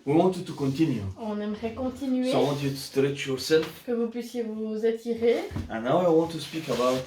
We want you to continue. On aimerait continuer, So I want you to stretch yourself. que vous puissiez vous étirer. And now I want to speak about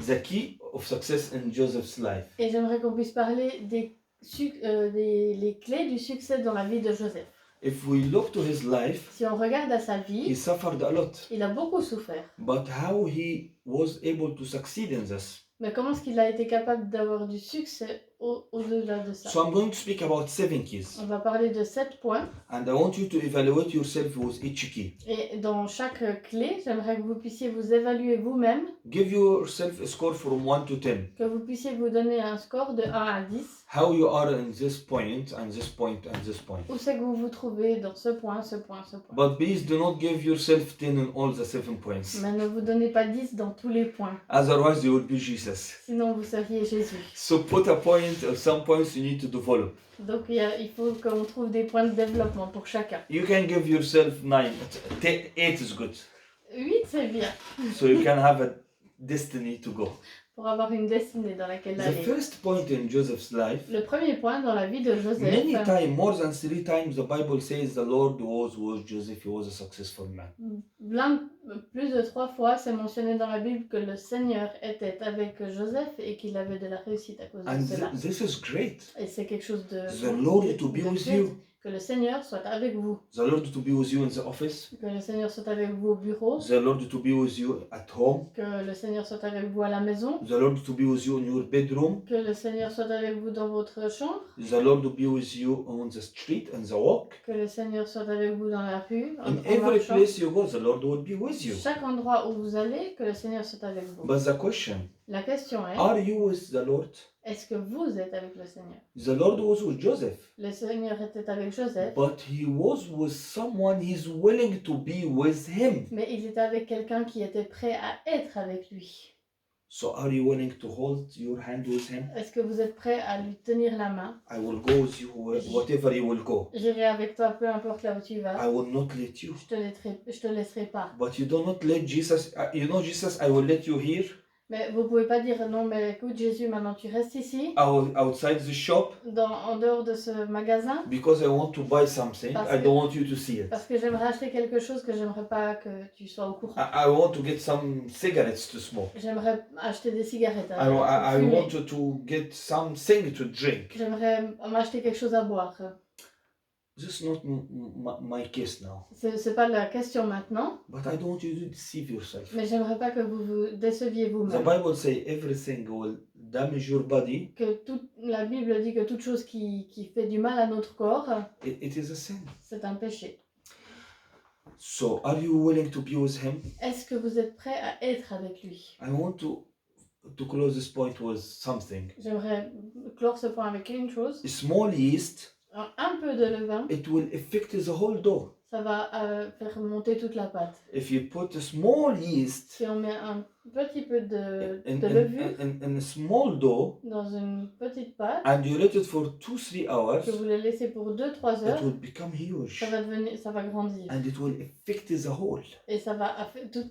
the key of success in Joseph's life. Et j'aimerais qu'on puisse parler les clés du succès dans la vie de Joseph. If we look to his life, Si on regarde à sa he vie, suffered a lot. il a beaucoup souffert. But how he was able to succeed in this? Mais comment est-ce qu'il a été capable d'avoir du succès au-delà de ça? So I'm going to speak about 7 keys. On va parler de 7 points. And I want you to evaluate yourself with each key. Et dans chaque clé, j'aimerais que vous puissiez vous évaluer vous-même, Give yourself a score from 1 to 10. que vous puissiez vous donner un score de 1 à 10. How you are in this point and this point and this point. Où c'est que vous vous trouvez dans ce point, ce point, ce point. But please do not give yourself 10 in all the 7 points. Mais ne vous donnez pas 10 dans tous les points. Otherwise you will be Jesus. Sinon, vous seriez Jésus. So put a point or some points you need to develop. Donc, il faut qu'on trouve des points de développement pour chacun. You can give yourself 9. 8 is good. 8, c'est bien. So you can have a destiny to go. Pour avoir une destinée dans laquelle The aller. first point in Joseph's life, Le premier point dans la vie de Joseph, many times, more than 3 times, the Bible says the Lord was with Joseph. He was a successful man. plus de 3 fois, c'est mentionné dans la Bible que le Seigneur était avec Joseph et qu'il avait de la réussite à cause And de cela. this is great. Et c'est quelque chose de... The Lord to be with you. Que le Seigneur soit avec vous. The Lord to be with you in the office. Que le Seigneur soit avec vous au bureau. The Lord to be with you at home. Que le Seigneur soit avec vous à la maison. The Lord to be with you in your bedroom. Que le Seigneur soit avec vous dans votre chambre. The Lord to be with you on the street and the walk. Que le Seigneur soit avec vous dans la rue. In every place you go, the Lord will be with you. Chaque endroit où vous allez, que le Seigneur soit avec vous. But the question, La question est, are you with the Lord? est-ce que vous êtes avec le Seigneur? The Lord was with Joseph. Le Seigneur était avec Joseph, But he was with someone he's willing to be with him. mais il était avec quelqu'un qui était prêt à être avec lui. So are you willing to hold your hand with him? Est-ce que vous êtes prêt à lui tenir la main? I will go with you whatever you will go. J'irai avec toi, peu importe là où tu vas. I will not let you. Je te laisserai pas. But you do not let Jesus, you know Jesus, I will let you here. Mais vous pouvez pas dire non, mais écoute Jésus, maintenant tu restes ici, Outside the shop, en dehors de ce magasin, because I want to buy something. I don't want you to see it. parce que j'aimerais acheter quelque chose que j'aimerais pas que tu sois au courant. I want to get some cigarettes to smoke. J'aimerais acheter des cigarettes. I want to get something to drink. J'aimerais m'acheter quelque chose à boire. This is not my case now. C'est pas la question maintenant. But I don't want you to deceive yourself. Mais j'aimerais pas que vous vous déceviez The vous-même. Bible says everything will damage your body. La Bible dit que toute chose qui fait du mal à notre corps, It is a sin. c'est un péché. So are you willing to be with him? Est-ce que vous êtes prêt à être avec lui? I want to close this point with something. J'aimerais clore ce point avec une chose. A small yeast, Un peu de levain, it will affect the whole dough. ça va faire monter toute la pâte. If you put a small yeast Si on met un petit peu de in levure a small dough dans une petite pâte, and you let it for 2-3 hours, que vous le laissez pour 2-3 it heures, will become huge ça va grandir. and it will affect the whole. Et ça va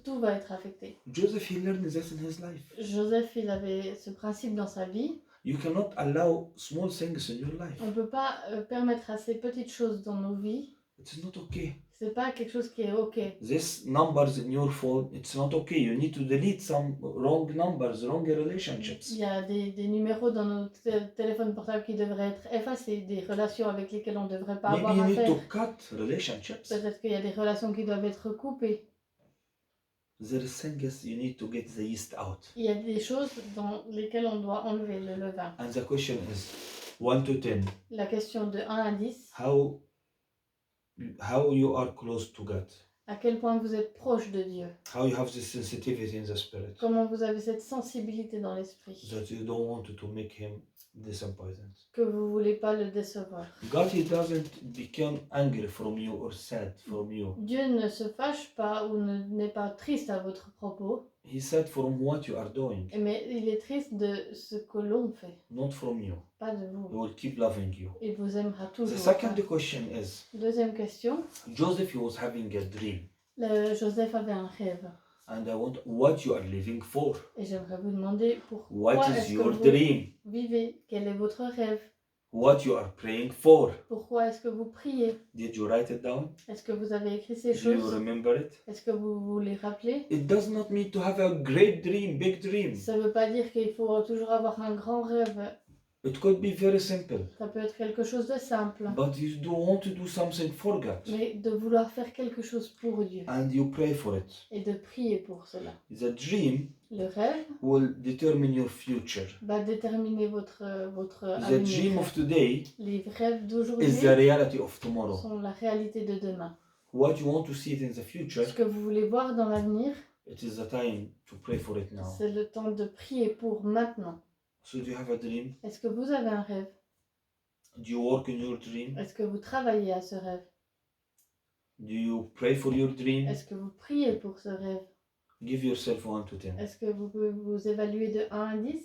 tout va être affecté. Joseph, he learned this in his life. Joseph, il avait ce principe dans sa vie. You cannot allow small things in your life. On ne peut pas permettre à ces petites choses dans nos vies. It's not okay. C'est pas quelque chose qui est ok. This numbers in your phone, it's not okay. You need to delete some wrong numbers, wrong relationships. Il y a des numéros dans nos téléphones portables qui devraient être effacés, des relations avec lesquelles on ne devrait pas Maybe avoir you need affaire. to cut relationships. Peut-être qu'il y a des relations qui doivent être coupées. There are things you need to get the yeast out. Il y a des choses dans lesquelles on doit enlever le levain. And the question is 1 to 10. La question de 1 à 10, How you are close to God. à quel point vous êtes proche de Dieu. How you have this sensitivity in the spirit. Comment vous avez cette sensibilité dans l'esprit. That you don't want to make him disappointed. Que vous ne voulez pas le décevoir. God, he doesn't become angry from you or sad from you. Dieu ne se fâche pas ou n'est pas triste à votre propos. He said from what you are doing, Mais il est triste de ce que l'on fait, not from you. pas de He vous. will keep loving you. Il vous aimera The toujours. second question is, Deuxième question. Joseph, he was having a dream. Joseph avait un rêve. And I want what you are living for. Et j'aimerais vous demander pourquoi What is est-ce que your vous dream? vivez. Quel est votre rêve? what you are praying for. Pourquoi est-ce que vous priez? Did you write it down? Est-ce que vous avez écrit ces Do you choses? remember it? Est-ce que vous vous les rappelez? It does not mean to have a great dream, big dream. Ça ne veut pas dire qu'il faut toujours avoir un grand rêve. It could be very simple. Ça peut être quelque chose de simple. But you do want to do something for God. Mais de vouloir faire quelque chose pour Dieu. And you pray for it. Et de prier pour cela. The dream Le rêve will determine your future. va déterminer votre The dream avenir. of today Les rêves d'aujourd'hui is the reality of tomorrow. sont la réalité de demain. What you want to see it in the future, Ce que vous voulez voir dans l'avenir, it is the time to pray for it now. c'est le temps de prier pour maintenant. So do you have a dream? Est-ce que vous avez un rêve? Do you work in your dream? Est-ce que vous travaillez à ce rêve? Do you pray for your dream? Est-ce que vous priez pour ce rêve? Give yourself 1 to 10. Est-ce que vous pouvez vous évaluer de 1 à 10?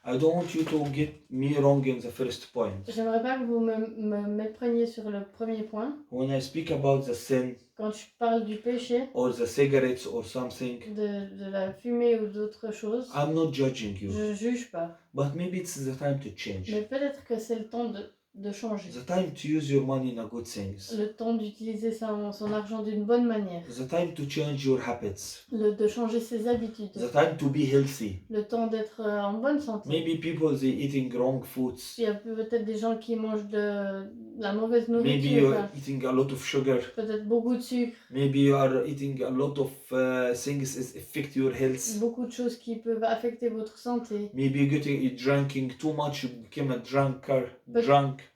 I don't want you to get me wrong in the first point. J'aimerais pas que vous me mépreniez sur le premier point. When I speak about the sin Quand je parle du péché, or the cigarettes or something, de la fumée ou d'autres choses, I'm not judging you. je juge pas. But maybe it's the time to change. Mais peut-être que c'est le temps de changer. The time to use your money in a good things. Le temps d'utiliser son argent d'une bonne manière. The time to change your habits. De changer ses habitudes. The time to be healthy. Le temps d'être en bonne santé. Maybe people they eating wrong foods. Il y a peut-être des gens qui mangent de la mauvaise Maybe nourriture. you're eating a lot of sugar. Peut-être beaucoup de sucre. Maybe you are eating a lot of things that affect your health. Beaucoup de choses qui peuvent affecter votre santé. Maybe you're drinking too much, you became a drunk.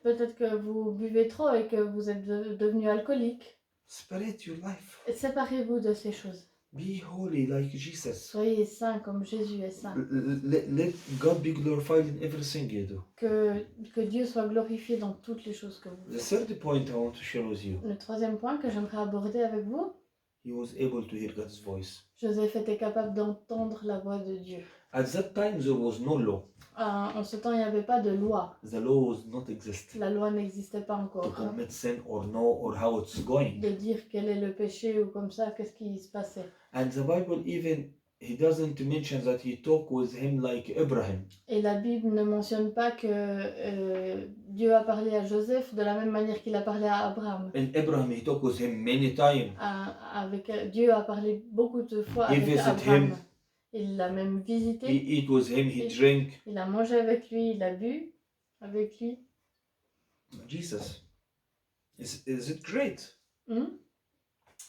Peut-être que vous buvez trop et que vous êtes devenu alcoolique. Separate your life. Et séparez-vous de ces choses. Be holy like Jesus. Soyez saints comme Jésus est saint. Let God be glorified in everything you do. Que Dieu soit glorifié dans toutes les choses que vous The faites. third point I want to share with you. Le troisième point que j'aimerais aborder avec vous, He was able to hear God's voice. Joseph était capable d'entendre la voix de Dieu. At that time there was no law. En ce temps, il n'y avait pas de loi. The law was not exist. La loi n'existait pas To encore. commit sin or no or how it's going. De dire quel est le péché ou comme ça, qu'est-ce qui se passait. And the Bible even he doesn't mention that he talked with him like Abraham. Et la Bible ne mentionne pas que Dieu a parlé à Joseph de la même manière qu'il a parlé à Abraham. And Abraham he talked with him many times. Dieu a parlé beaucoup de fois He avec visited Abraham. him. Il l'a même visité. He eat with him, he Et- drink. Il a mangé avec lui, il a bu avec lui. Jesus. Is it great? Hmm?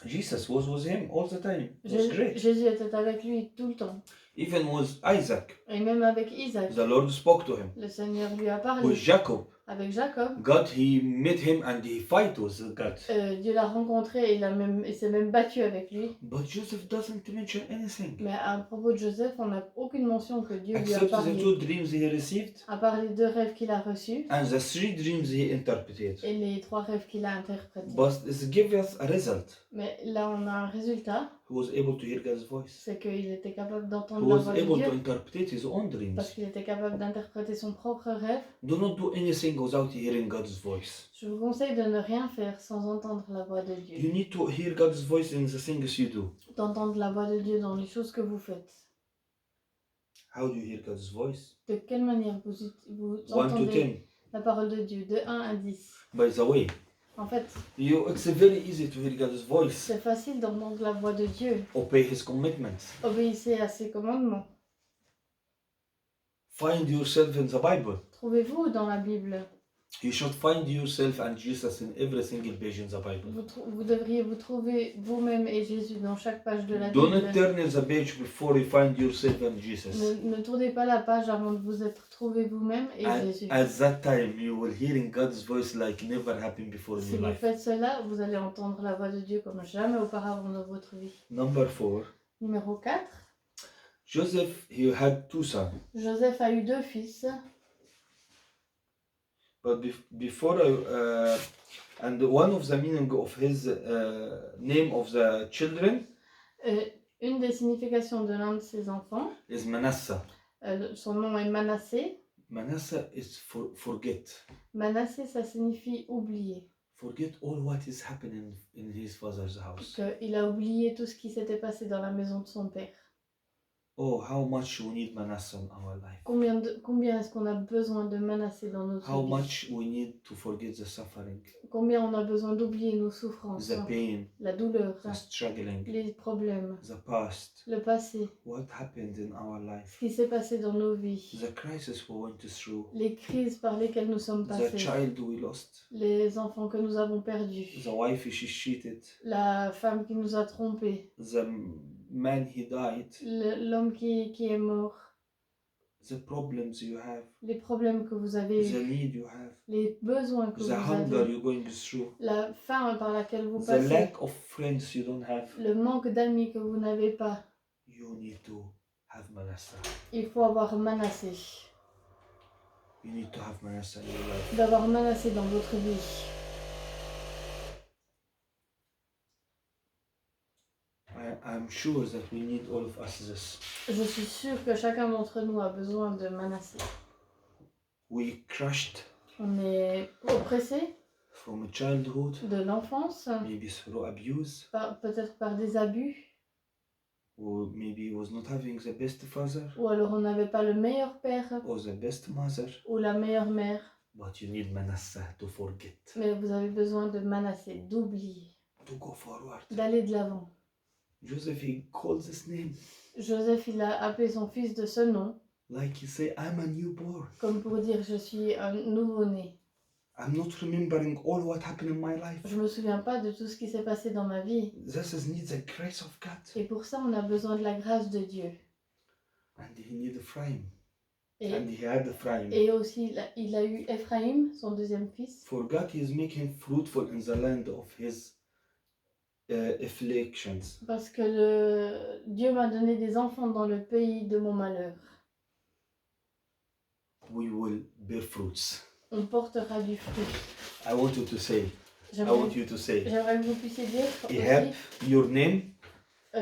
Jesus was with him all the time. It was great. Jésus était avec lui tout le temps. Even with Isaac, Et même avec Isaac, the Lord spoke to him. le Seigneur lui a parlé. With Jacob, Avec Jacob, God he met him and he fight with God. Dieu l'a rencontré et il s'est même battu avec lui. But Joseph doesn't mention anything. Mais à propos de Joseph, on n'a aucune mention que Dieu lui a Except the parlé. 2 dreams he received À part les 2 rêves qu'il a reçus and the 3 dreams he interpreted. et les 3 rêves qu'il a interprétés. But it gives us a result. Mais là, on a un résultat, He was able to hear God's voice. c'est qu'il était capable He d'entendre la was voix de able to Dieu interpret his own parce dreams. qu'il était capable d'interpréter son propre rêve. Do not do anything without hearing God's voice. Je vous conseille de ne rien faire sans entendre la voix de Dieu. You need to hear God's voice in the things you do. D'entendre la voix de Dieu dans les choses que vous faites. How do you hear God's voice? De quelle manière vous 1 to entendez 10. la parole de Dieu de 1 à 10. By the way, En fait, it's very easy to hear God's voice. c'est facile d'entendre la voix de Dieu. Obey His commitments. Obéissez à ses commandements. Find yourself in the Bible. Trouvez-vous dans la Bible. You should find yourself and Jesus in every single page in the Bible. Vous devriez vous trouver vous-même et Jésus dans chaque page de la Do not Bible. turn the page before you find yourself and Jesus. Ne tournez pas la page avant de vous être trouvé vous-même et Jésus. At that time, you will hearing God's voice like never happened before in Si your vous life. faites cela, vous allez entendre la voix de Dieu comme jamais auparavant dans votre vie. Number 4. Numéro 4. Joseph, he had 2 sons. Joseph a eu 2 fils. But before, and one of the meaning of his name of the children Une des significations de l'un de ses enfants, is Manasseh. son nom est Manassé. Manasseh is forget. Manassé, ça signifie oublier. Forget all what is happening in his father's house. Il a oublié tout ce qui s'était passé dans la maison de son père. Oh, how much we need Manasseh in our life. Combien est-ce qu'on a besoin de Manassé dans notre How vie? much we need to forget the suffering, Combien on a besoin d'oublier nos souffrances, the pain, la douleur, the struggling, les problèmes, the past. le passé, What happened in our ce life? qui s'est passé dans nos vies, The crisis we went through, les crises par lesquelles nous sommes the passés, child we lost, les enfants que nous avons perdus, the wife she cheated, la femme qui nous a trompés, the man he died, l'homme qui est mort, the problems you have, les problèmes que vous avez the eus, need you have, les besoins que the vous hunger avez, you're going through, la faim par laquelle vous the passez, lack of friends you don't have. le manque d'amis que vous n'avez pas. You need to have Manasseh. Il faut avoir Manassé, You need to have Manasseh in your life. d'avoir Manassé dans votre vie. I'm sure that we need all of us this. Je suis sûre que chacun d'entre nous a besoin de Manassé. We crushed On est oppressé from childhood, de l'enfance, maybe through abuse, peut-être par des abus, or maybe was not having the best father ou alors on n'avait pas le meilleur père or the best mother. ou la meilleure mère. But you need Manasseh to forget, Mais vous avez besoin de Manassé, d'oublier, to go forward. d'aller de l'avant. Joseph, he called this name Joseph, il a appelé son fils de ce nom, like he say, I'm a newborn. comme pour dire je suis un nouveau-né. I'm not remembering all what happened in my life. Je me souviens pas de tout ce qui s'est passé dans ma vie. This is needs the grace of God. Et pour ça, on a besoin de la grâce de Dieu. And he need Ephraim. Et, And he had Ephraim. et aussi, il a eu Ephraim, son deuxième fils. For God he is making fruitful in the land of his afflictions. Parce que Dieu m'a donné des enfants dans le pays de mon malheur. We will bear fruits. On portera du fruit. I want you to say. J'aimerais que vous puissiez dire Ihab, your name,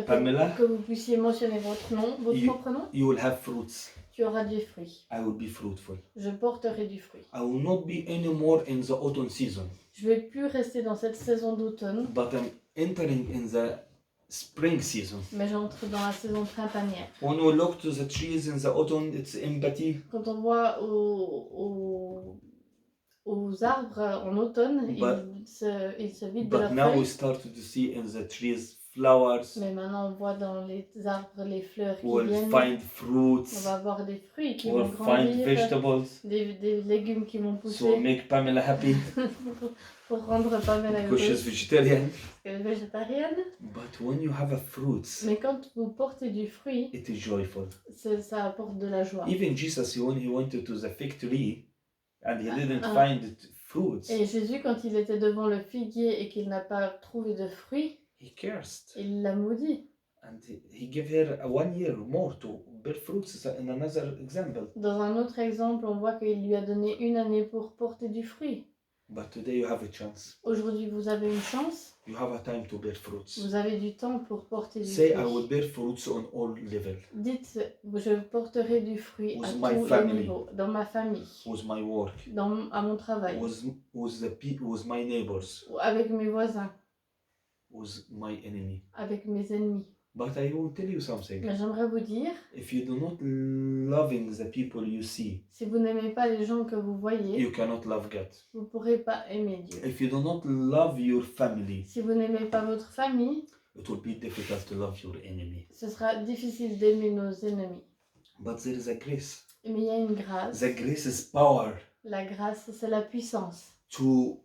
Pamela. que vous puissiez mentionner votre nom, votre propre nom. You will have fruits. Tu auras des fruits. I will be fruitful. Je porterai du fruit. I will not be anymore in the autumn season. Je vais plus rester dans cette saison d'automne. But I'm entering in the spring season. Mais j'entre dans la saison printanière. When we look to the trees in the autumn, it's empty. Quand on voit aux arbres en automne, ils se vident de leurs But now we feuilles. start to see in the trees flowers. Mais maintenant on voit dans les arbres les fleurs qui We'll viennent. find On fruits. va avoir des fruits qui We'll vont find grandir, vegetables. des légumes qui vont So pousser make Pamela happy pour rendre Pamela because she's heureuse. vegetarian. Parce qu'elle est végétarienne. But when you have a fruits, Mais quand vous portez du fruit, it is joyful. ça apporte de la joie. Even Jesus, when he went to the fig tree and he didn't Ah. find fruits, Et Jésus, quand il était devant le figuier et qu'il n'a pas trouvé de fruits, he cursed. il l'a maudit. And he gave her 1 year more to bear fruits. In another example. Dans un autre exemple, on voit qu'il lui a donné 1 année pour porter du fruit. But today you have a chance. Aujourd'hui, vous avez une chance, You have a time to bear fruits. vous avez du temps pour porter du Say, I fruit. will bear fruits on all levels. Dites, je porterai du fruit With à my tous les family. niveaux, dans ma famille, With my work, à mon travail, with my neighbors, avec mes voisins, with my enemy. avec mes ennemis. But I will tell you something. Mais j'aimerais vous dire, If you do not loving the people you see, si vous n'aimez pas les gens que vous voyez, you cannot love God. vous ne pourrez pas aimer Dieu. If you do not love your family, Si vous n'aimez pas votre famille, it will be difficult to love your enemy. ce sera difficile d'aimer nos ennemis. But there is a grace. Mais il y a une grâce. The grace is power La grâce, c'est la puissance. to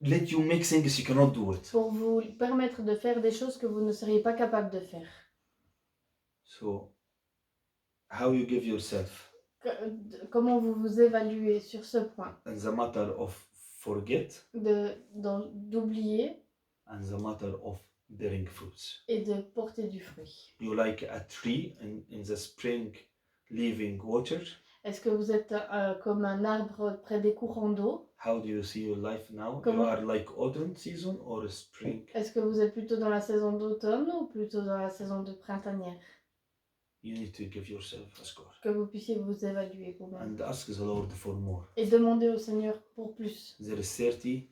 let you make things you cannot do it. Pour vous permettre de faire des choses que vous ne seriez pas capable de faire. So, how you give yourself Comment vous vous évaluez sur ce point in the matter of forget d'oublier and the matter of bearing fruits. et de porter du fruit. You like a tree in the spring leaving water. Est-ce que vous êtes comme un arbre près des courants d'eau? How do you see your life now? Comment- You are like autumn season or spring? Est-ce que vous êtes plutôt dans la saison d'automne ou plutôt dans la saison de printanière? You need to give yourself a score Que vous puissiez vous évaluer vous-même. and ask the Lord for more. Et demander au Seigneur pour plus. There is 30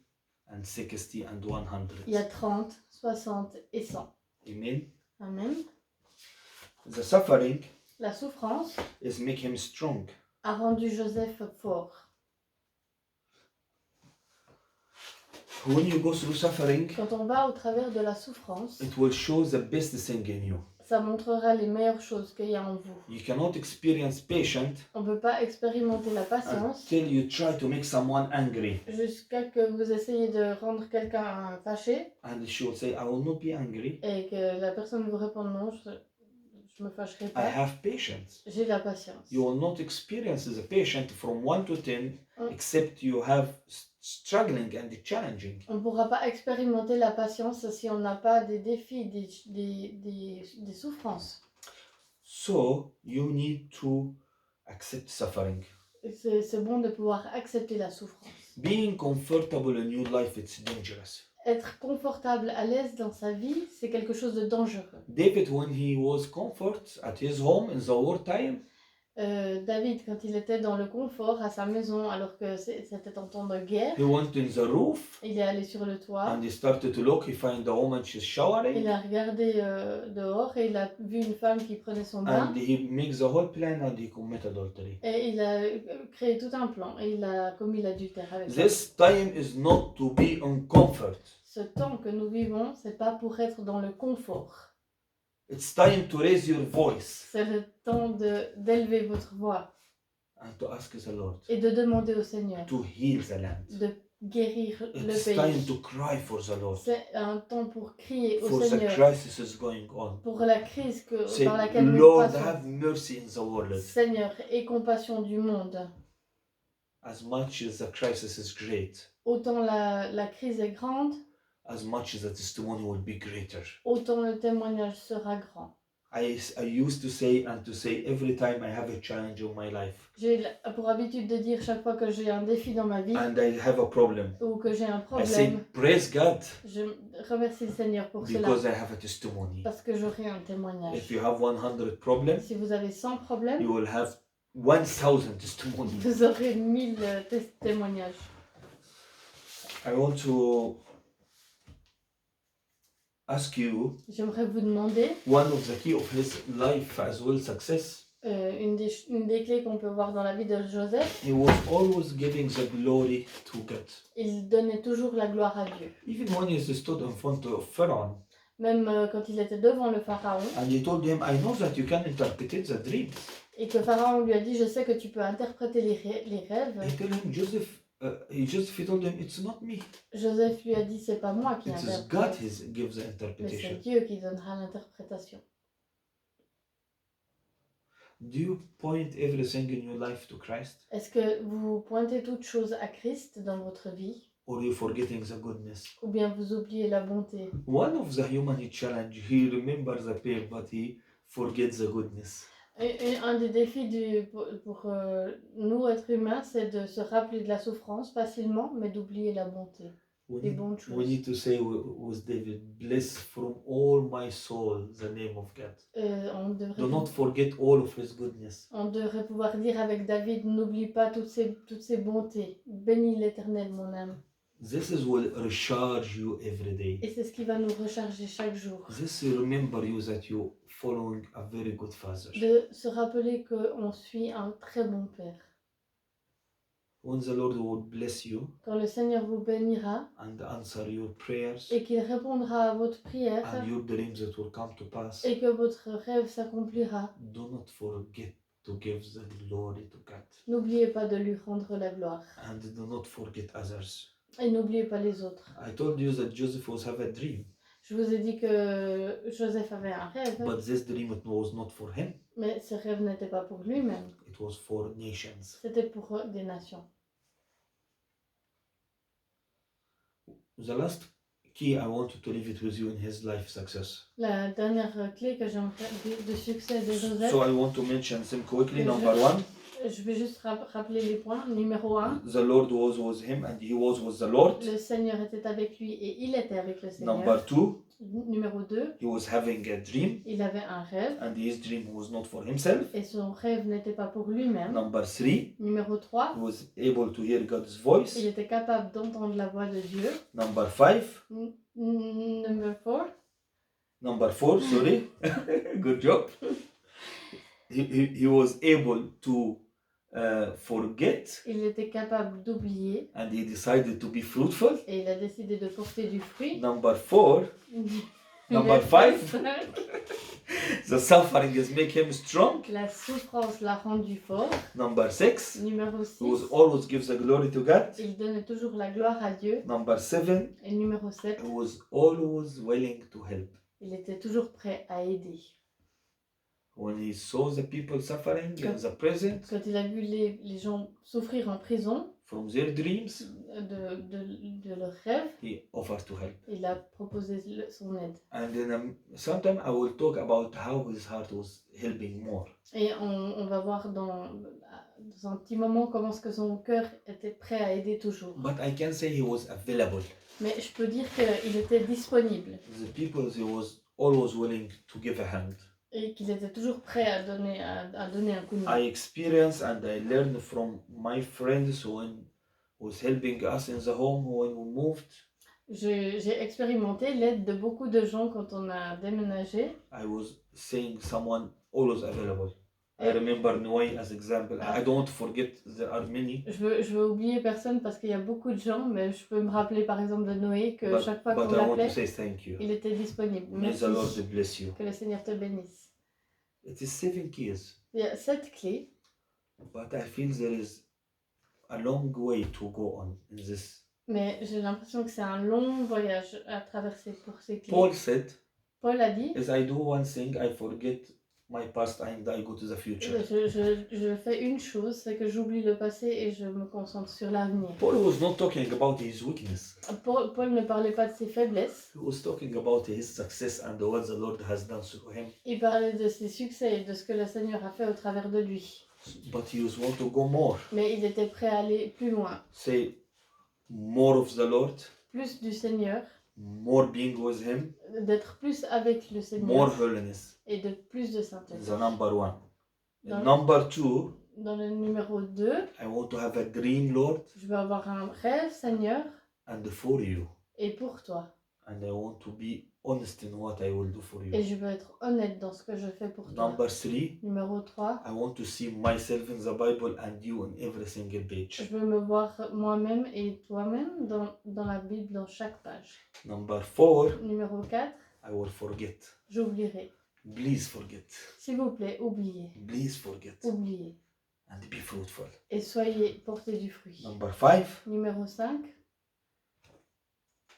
and 60 and 100. Il y a 30, 60 et 100. Amen. Amen. The suffering La souffrance is make him strong. a rendu Joseph fort. When you go through suffering, Quand on va au travers de la souffrance, it will show the best thing in you. ça montrera les meilleures choses qu'il y a en vous. You cannot experience patience On ne peut pas expérimenter la patience until you try to make someone angry. jusqu'à que vous essayez de rendre quelqu'un fâché And she will say, I will not be angry. et que la personne vous réponde non, je me fâcherai I pas. have patience. J'ai la patience. You will not experience the patient from 1 to 10 Mm. except you have struggling and challenging. On ne pourra pas expérimenter la patience si on n'a pas des défis, des souffrances. So you need to accept suffering. Et c'est bon de pouvoir accepter la souffrance. Being comfortable in your life, it's dangerous. Être confortable, à l'aise dans sa vie, c'est quelque chose de dangereux. David, when he was comfort at his home in the wartime, David, quand il était dans le confort à sa maison, alors que c'était en temps de guerre, he went in the roof il est allé sur le toit, and he started to look. He found the woman, she's showering, il a regardé dehors et il a vu une femme qui prenait son bain. and he makes the whole plan and he commit adultery. Et il a créé tout un plan et il a commis l'adultère avec elle. This time is not to be in comfort. Ce temps que nous vivons, c'est pas pour être dans le confort. It's time to raise your voice C'est le temps d'élever votre voix and to ask the Lord et de demander au Seigneur to heal the land. de guérir le It's time pays. to cry for the Lord, C'est un temps pour crier au for the Seigneur crisis is going on. pour la crise Say, par laquelle nous Lord, passons. have mercy in the world. Seigneur, aie compassion du monde. As much as the crisis is great, Autant la crise est grande, as much as the testimony will be greater. autant le témoignage sera grand. I used to say every time I have a challenge in my life J'ai pour habitude de dire chaque fois que j'ai un défi dans ma vie and I have a problem, ou que j'ai un I say, problème, praise God, je remercie le Seigneur pour cela because I have a testimony. parce que j'aurai un témoignage. If you have 100 problems, Si vous avez 100 problèmes, you will have 1000 testimonies. vous aurez 1000 témoignages. I want to ask you J'aimerais vous demander, one of the key of his life as well success. une des clés qu'on peut voir dans la vie de Joseph, He was always giving the glory to God. il donnait toujours la gloire à Dieu. Even when he stood in front of Pharaoh Même quand il était devant le Pharaon and he told him, I know that you can interpret the dreams. et que Pharaon lui a dit, je sais que tu peux interpréter les rêves, He told him, Joseph, he told him, it's not me. Joseph lui a dit, c'est pas moi qui It is God interprète, who gives the mais c'est interpretation. Dieu qui donnera l'interprétation. Do you point everything in your life to Christ? Est-ce que vous pointez toutes choses à Christ dans votre vie Or you forgetting the goodness? ou bien vous oubliez la bonté? One of the human challenge, he remembers the pain, but he forgets the goodness. Un des défis pour nous, êtres humains, c'est de se rappeler de la souffrance facilement, mais d'oublier la bonté, les bonnes We choses. need to say with David, bless from all my soul the name of God. Do not forget all of his goodness. On devrait pouvoir dire avec David, n'oublie pas toutes ces bontés. Bénis l'Éternel, mon âme. This is will recharge you every day. Et c'est ce qui va nous recharger chaque jour. This remember you that you following a very good father. De se rappeler qu'on suit un très bon Père. When the Lord will bless you Quand le Seigneur vous bénira and answer your prayers et qu'il répondra à votre prière and your dreams that will come to pass, et que votre rêve s'accomplira, do not forget to give the glory to God. n'oubliez pas de lui rendre la gloire. And do not forget others. Et n'oubliez pas les autres. I told you that Joseph was have a dream, Je vous ai dit que Joseph avait un rêve, but this dream it was not for him. mais ce rêve n'était pas pour lui-même, It was for nations. c'était pour des nations. The last key I wanted to leave it with you in his life success. La dernière clé que j'aimerais de succès de Joseph, So I want to mention them quickly. Number one, je vais juste rappeler les points. Numéro 1, the Lord was with him and he was with the Lord. le Seigneur était avec lui et il était avec le Seigneur. Number two, Numéro 2, he was having a dream il avait un rêve and his dream was not for himself. et son rêve n'était pas pour lui-même. Number three, Numéro 3, he was able to hear God's voice. il était capable d'entendre la voix de Dieu. Number five, Number 4, number four, sorry, good job. he was able to forget. Il était capable d'oublier. And he decided to be fruitful. Et il a décidé de porter du fruit. Number 4. Number 5. The suffering has made him strong. La souffrance l'a rendu fort. Number 6. Numéro 6. He always gives the glory to God. Il donnait toujours la gloire à Dieu. Number 7. Et numéro 7. He was always willing to help. Il était toujours prêt à aider. When he saw the people suffering in the prison. Quand il a vu les gens souffrir en prison. From their dreams. De leurs rêves. He offered to help. Il a proposé son aide. And then sometime I will talk about how his heart was helping more. Et on va voir dans un petit moment comment est-ce que son cœur était prêt à aider toujours. But I can say he was available. Mais je peux dire qu'il était disponible. The people, he was always willing to give a hand. Et qu'il était toujours prêt à donner un coup de main. I experienced and I learned from my friends who was helping us in the home when we moved. J'ai expérimenté l'aide de beaucoup de gens quand on a déménagé. I was seeing someone always available. I remember Noé as example. I don't forget there are many. Je veux oublier personne parce qu'il y a beaucoup de gens, mais je peux me rappeler par exemple de Noé que chaque fois qu'on l'appelait, il était disponible. May the Lord bless you. Que le Seigneur te bénisse. It is 7 keys. Il y a 7 clés. But I feel there is a long way to go on in this. Mais j'ai l'impression que c'est un long voyage à traverser pour ces clés. Paul a dit, as I do one thing, I forget my past and I go to the future. Je fais une chose, c'est que j'oublie le passé et je me concentre sur l'avenir. Paul was not talking about his weakness. Paul ne parlait pas de ses faiblesses. He was talking about his success and what the Lord has done through him. Il parlait de ses succès et de ce que le Seigneur a fait au travers de lui. But he was want to go more. Mais il était prêt à aller plus loin. Say more of the Lord. Plus du Seigneur. More being with him. D'être plus avec le Seigneur. More holiness. Et de plus de sainteté. The number 1. Number 2. Dans le numéro 2. I want to have a dream, Lord. Je veux avoir un rêve, Seigneur. And for you. Et pour toi. And I want to be honest in what I will do for you. Et je veux être honnête dans ce que je fais pour toi. Number 3. Numéro 3. I want to see myself in the Bible and you in every single page. Je veux me voir moi-même et toi-même dans la Bible, dans chaque page. Number 4. Numéro 4. I will forget. J'oublierai. Please forget. S'il vous plaît, oubliez. Please forget. Oubliez. And be fruitful. Et soyez portés du fruit. Number 5. Numéro 5.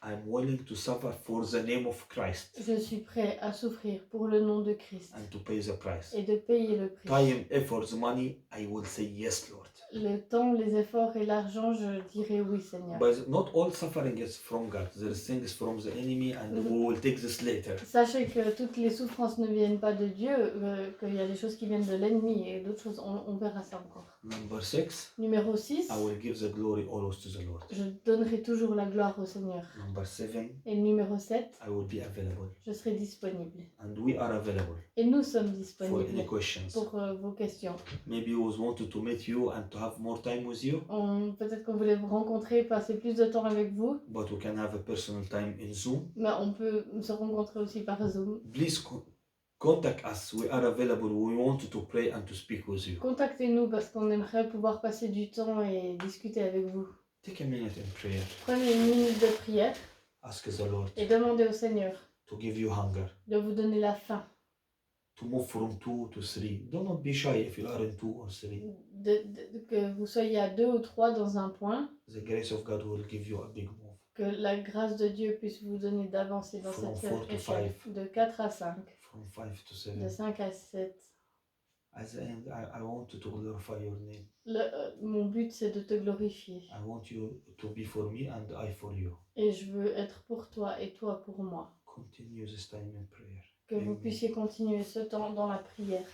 I'm willing to suffer for the name of Christ. Je suis prêt à souffrir pour le nom de Christ. And to pay the price. Et de payer le prix. Time, efforts, money, I will say yes, Lord. Le temps, les efforts et l'argent, je dirai oui, Seigneur. But not all suffering is from God. There is things from the enemy and we will take this later. Sachez que toutes les souffrances ne viennent pas de Dieu, qu'il y a des choses qui viennent de l'ennemi et d'autres choses, on verra ça encore. Number 6. Numéro 6. I will give the glory always to the Lord. Je donnerai toujours la gloire au Seigneur. Number 7. Et numéro 7. I will be available. Je serai disponible. And we are available. Et nous sommes For disponibles any questions. pour vos questions. Maybe we wanted to meet you and to have more time with you. Peut-être qu'on voulait vous rencontrer, passer plus de temps avec vous. But we can have a personal time in Zoom. Mais on peut se rencontrer aussi par Zoom. Please contact us. We are available. We want to pray and to speak with you. Contactez-nous parce qu'on aimerait pouvoir passer du temps et discuter avec vous. Take a minute in prayer. Prenez une minute de prière. Ask the Lord. Et demandez au Seigneur. To give you hunger. De vous donner la faim. To move from 2 to 3. Do not be shy if you are in 2 or 3. Que vous soyez à 2 ou 3 dans un point. The grace of God will give you a big move. Que la grâce de Dieu puisse vous donner d'avancer dans cette échelle. De 4 à 5. From 5 to 7. De 5 à 7. At the end, I want to glorify your name. Mon but, c'est de te glorifier. I want you to be for me and I for you. Et je veux être pour toi et toi pour moi. Continue this time in prayer. Que vous puissiez continuer ce temps dans la prière.